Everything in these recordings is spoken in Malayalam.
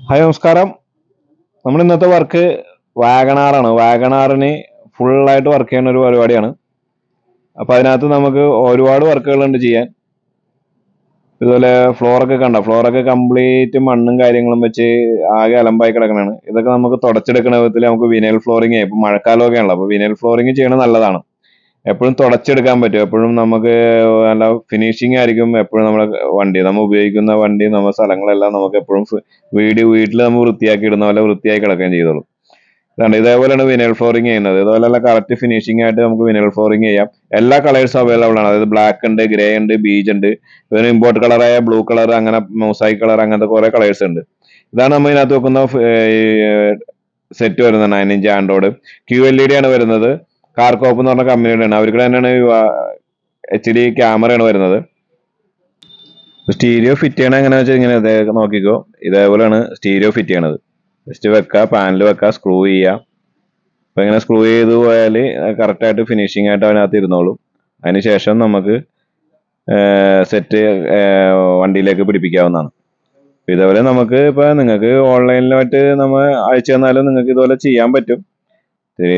ഹായ് നമസ്കാരം. നമ്മൾ ഇന്നത്തെ വർക്ക് വാഗണാർ ആണ്. വാഗണാറിന് ഫുള്ളായിട്ട് വർക്ക് ചെയ്യുന്ന ഒരു പരിപാടിയാണ്. അപ്പോൾ അതിനകത്ത് നമുക്ക് ഒരുപാട് വർക്കുകളുണ്ട് ചെയ്യാൻ. ഇതുപോലെ ഫ്ലോറൊക്കെ കണ്ട ഫ്ലോറൊക്കെ കംപ്ലീറ്റ് മണ്ണും കാര്യങ്ങളും വെച്ച് ആകെ അലമ്പായി കിടക്കണതാണ്. ഇതൊക്കെ നമുക്ക് തുടച്ചെടുക്കുന്ന വിധത്തിൽ നമുക്ക് വിനൈൽ ഫ്ലോറിങ് ഇപ്പം മഴക്കാലമൊക്കെ ആണല്ലോ, അപ്പോൾ വിനൈൽ ഫ്ലോറിങ് ചെയ്യണത് നല്ലതാണ്. എപ്പോഴും തുടച്ചെടുക്കാൻ പറ്റും. എപ്പോഴും നമുക്ക് നല്ല ഫിനിഷിംഗ് ആയിരിക്കും. എപ്പോഴും നമ്മുടെ നമ്മൾ ഉപയോഗിക്കുന്ന വണ്ടി നമ്മുടെ സ്ഥലങ്ങളെല്ലാം നമുക്ക് എപ്പോഴും വീട്ടിൽ നമ്മൾ വൃത്തിയാക്കി ഇടുന്ന പോലെ വൃത്തിയായി കിടക്കുകയും ചെയ്തോളും. ഇതാണ് ഇതേപോലെയാണ് വിനൈൽ ഫ്ലോറിങ് ചെയ്യുന്നത്. ഇതുപോലെയുള്ള കറക്റ്റ് ഫിനിഷിംഗ് ആയിട്ട് നമുക്ക് വിനൈൽ ഫ്ലോറിങ് ചെയ്യാം. എല്ലാ കളേഴ്സും അവൈലബിൾ ആണ്. അതായത് ബ്ലാക്ക് ഉണ്ട്, ഗ്രേ ഉണ്ട്, ബീജ് ഉണ്ട്, പിന്നെ ഇമ്പോർട്ട് കളറായ ബ്ലൂ കളർ, അങ്ങനെ മൊസൈക്ക് കളർ, അങ്ങനത്തെ കുറെ കളേഴ്സ് ഉണ്ട്. ഇതാണ് നമ്മൾ ഇതിനകത്ത് വെക്കുന്ന സെറ്റ് വരുന്നത്. 9" ആൻഡ്രോയിഡ് QLED ആണ് വരുന്നത്. കാർകോപ്പ് എന്ന് പറഞ്ഞ കമ്പനിയുടെ ആണ്. അവർക്ക് തന്നെയാണ് HD ക്യാമറയാണ് വരുന്നത്. സ്റ്റീരിയോ ഫിറ്റ് ചെയ്യണത് എങ്ങനെയാണെന്ന് വെച്ചാൽ ഇങ്ങനെ നോക്കിക്കോ, ഇതേപോലെയാണ് സ്റ്റീരിയോ ഫിറ്റ് ചെയ്യണത്. ജസ്റ്റ് വെക്കുക, പാനൽ വെക്കുക, സ്ക്രൂ ചെയ്യുക. അപ്പോൾ ഇങ്ങനെ സ്ക്രൂ ചെയ്ത് പോയാൽ കറക്റ്റായിട്ട് ഫിനിഷിംഗ് ആയിട്ട് അതിനകത്ത് ഇരുന്നോളും. അതിനുശേഷം നമുക്ക് സെറ്റ് വണ്ടിയിലേക്ക് പിടിപ്പിക്കാവുന്നതാണ്. ഇതേപോലെ നമുക്ക് ഇപ്പോൾ നിങ്ങൾക്ക് ഓൺലൈനിലായിട്ട് നമ്മൾ അയച്ചു തന്നാലും നിങ്ങൾക്ക് ഇതുപോലെ ചെയ്യാൻ പറ്റും.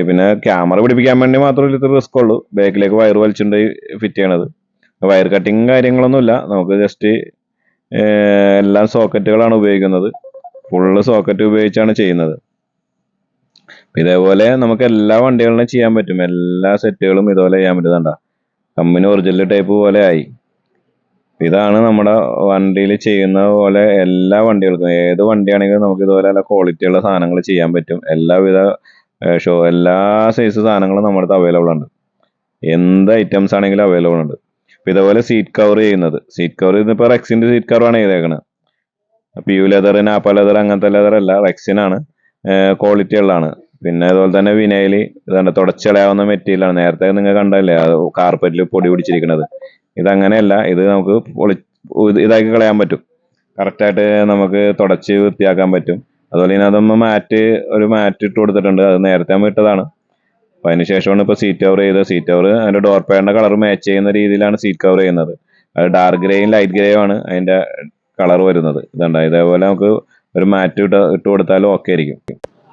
പിന്നെ ക്യാമറ പിടിപ്പിക്കാൻ വേണ്ടി മാത്രമേ ഇത്ര റിസ്ക് ഉള്ളൂ. ബാക്കിലേക്ക് വയർ വലിച്ചുകൊണ്ട് ഫിറ്റ് ചെയ്യണത്. വയർ കട്ടിങ് കാര്യങ്ങളൊന്നുമില്ല. നമുക്ക് ജസ്റ്റ് എല്ലാം സോക്കറ്റുകളാണ് ഉപയോഗിക്കുന്നത്. ഫുള്ള് സോക്കറ്റ് ഉപയോഗിച്ചാണ് ചെയ്യുന്നത്. ഇതേപോലെ നമുക്ക് എല്ലാ വണ്ടികളിലും ചെയ്യാൻ പറ്റും. എല്ലാ സെറ്റുകളും ഇതുപോലെ ചെയ്യാൻ പറ്റുന്നുണ്ട. കമ്പനി ഒറിജിനൽ ടൈപ്പ് പോലെ ആയി. ഇതാണ് നമ്മുടെ വണ്ടിയിൽ ചെയ്യുന്ന പോലെ എല്ലാ വണ്ടികൾക്കും, ഏത് വണ്ടിയാണെങ്കിലും നമുക്ക് ഇതുപോലെ നല്ല ക്വാളിറ്റിയുള്ള സാധനങ്ങൾ ചെയ്യാൻ പറ്റും. എല്ലാവിധ എല്ലാ സൈസ് സാധനങ്ങളും നമ്മുടെ അടുത്ത് അവൈലബിൾ ഉണ്ട്. എന്ത് ഐറ്റംസ് ആണെങ്കിലും അവൈലബിൾ ഉണ്ട്. ഇതേപോലെ സീറ്റ് കവർ ചെയ്യുന്നത്, സീറ്റ് കവർ ഇതിപ്പോൾ റെക്സിൻ്റെ സീറ്റ് കവറാണ് ചെയ്തേക്കണത്. PU ലെതർ, നാപ്പ ലെതർ, അങ്ങനത്തെ ലെതർ അല്ല, റെക്സിനാണ്, ക്വാളിറ്റി ഉള്ളതാണ്. പിന്നെ അതുപോലെ തന്നെ വിനൈൽ, ഇതാണ് തുടച്ചളയാവുന്ന മെറ്റീരിയലാണ്. നേരത്തെ നിങ്ങൾ കണ്ടല്ലേ കാർപ്പറ്റിൽ പൊടി പിടിച്ചിരിക്കുന്നത്. ഇതങ്ങനെയല്ല, ഇത് നമുക്ക് ഇതാക്കി കളയാൻ പറ്റും. കറക്റ്റായിട്ട് നമുക്ക് തുടച്ച് വൃത്തിയാക്കാൻ പറ്റും. അതുപോലെ ഇതിനകത്ത് ഒരു മാറ്റ് ഇട്ട് കൊടുത്തിട്ടുണ്ട്. അത് നേരത്തെ നമ്മൾ ഇട്ടതാണ്. അപ്പോൾ അതിന് ശേഷമാണ് ഇപ്പോൾ സീറ്റ് കവർ ചെയ്തത്. സീറ്റ് കവർ അതിൻ്റെ ഡോർ പാഡിൻ്റെ കളർ മാച്ച് ചെയ്യുന്ന രീതിയിലാണ് സീറ്റ് കവർ ചെയ്യുന്നത്. അത് ഡാർക്ക് ഗ്രേയും ലൈറ്റ് ഗ്രേയും ആണ് അതിൻ്റെ കളർ വരുന്നത്. ഇതുണ്ട്, ഇതേപോലെ നമുക്ക് ഒരു മാറ്റ് ഇട്ട് കൊടുത്താലും ഓക്കെ ആയിരിക്കും.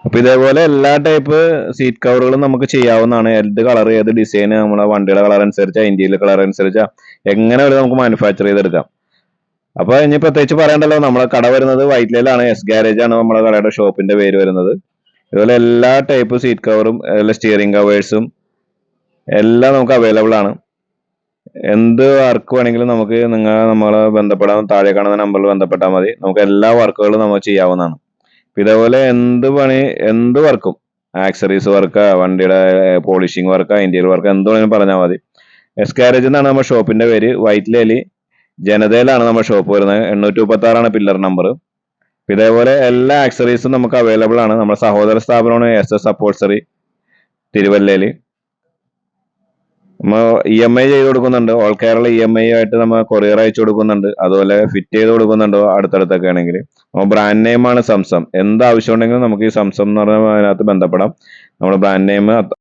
അപ്പോൾ ഇതേപോലെ എല്ലാ ടൈപ്പ് സീറ്റ് കവറുകളും നമുക്ക് ചെയ്യാവുന്നതാണ്. ഏത് കളർ, ഏത് ഡിസൈൻ, നമ്മുടെ വണ്ടിയുടെ കളർ അനുസരിച്ച്, ഇന്ത്യയിലെ കളർ അനുസരിച്ച് എങ്ങനെ വരെ നമുക്ക് മാനുഫാക്ചർ ചെയ്തെടുക്കാം. അപ്പോൾ ഇനി പ്രത്യേകിച്ച് പറയണ്ടല്ലോ, നമ്മളെ കട വരുന്നത് വൈറ്റ്ലയിലാണ്. ഗാരേജ് ആണ് നമ്മുടെ കടയുടെ ഷോപ്പിന്റെ പേര് വരുന്നത്. ഇതുപോലെ എല്ലാ ടൈപ്പ് സീറ്റ് കവറും സ്റ്റിയറിംഗ് കവേഴ്സും എല്ലാം നമുക്ക് അവൈലബിൾ ആണ്. എന്ത് വർക്ക് വേണമെങ്കിലും നമുക്ക് നമ്മളെ ബന്ധപ്പെടാൻ, താഴെ കാണുന്ന നമ്പറിൽ ബന്ധപ്പെട്ടാൽ മതി. നമുക്ക് എല്ലാ വർക്കുകളും നമുക്ക് ചെയ്യാവുന്നതാണ്. ഇതേപോലെ എന്ത് വർക്കും, ആക്സറീസ് വർക്കാ, വണ്ടിയുടെ പോളിഷിംഗ് വർക്കാ, ഇന്റീരിയർ വർക്ക്, എന്ത് വേണമെങ്കിലും പറഞ്ഞാൽ മതി. ഗാരേജ് എന്നാണ് നമ്മുടെ ഷോപ്പിന്റെ പേര്. വൈറ്റ്ലയിൽ ജനതയിലാണ് നമ്മുടെ ഷോപ്പ് വരുന്നത്. 836 പില്ലർ നമ്പർ. ഇതേപോലെ എല്ലാ ആക്സറീസും നമുക്ക് അവൈലബിൾ ആണ്. നമ്മുടെ സഹോദര സ്ഥാപനമാണ് SS അപ്പോൾസറി തിരുവല്ലയിൽ. നമ്മൾ EMI ചെയ്ത് കൊടുക്കുന്നുണ്ട്. ഓൾ കേരള EMI ആയിട്ട് നമ്മൾ കൊറിയർ അയച്ചു കൊടുക്കുന്നുണ്ട്. അതുപോലെ ഫിറ്റ് ചെയ്ത് കൊടുക്കുന്നുണ്ട് അടുത്തടുത്തൊക്കെ ആണെങ്കിൽ. നമ്മൾ ബ്രാൻഡ് നെയിമാണ് സംസം. എന്ത് ആവശ്യം ഉണ്ടെങ്കിലും നമുക്ക് ഈ സംസം എന്ന് പറഞ്ഞ അതിനകത്ത് ബന്ധപ്പെടാം. നമ്മുടെ ബ്രാൻഡ് നെയിം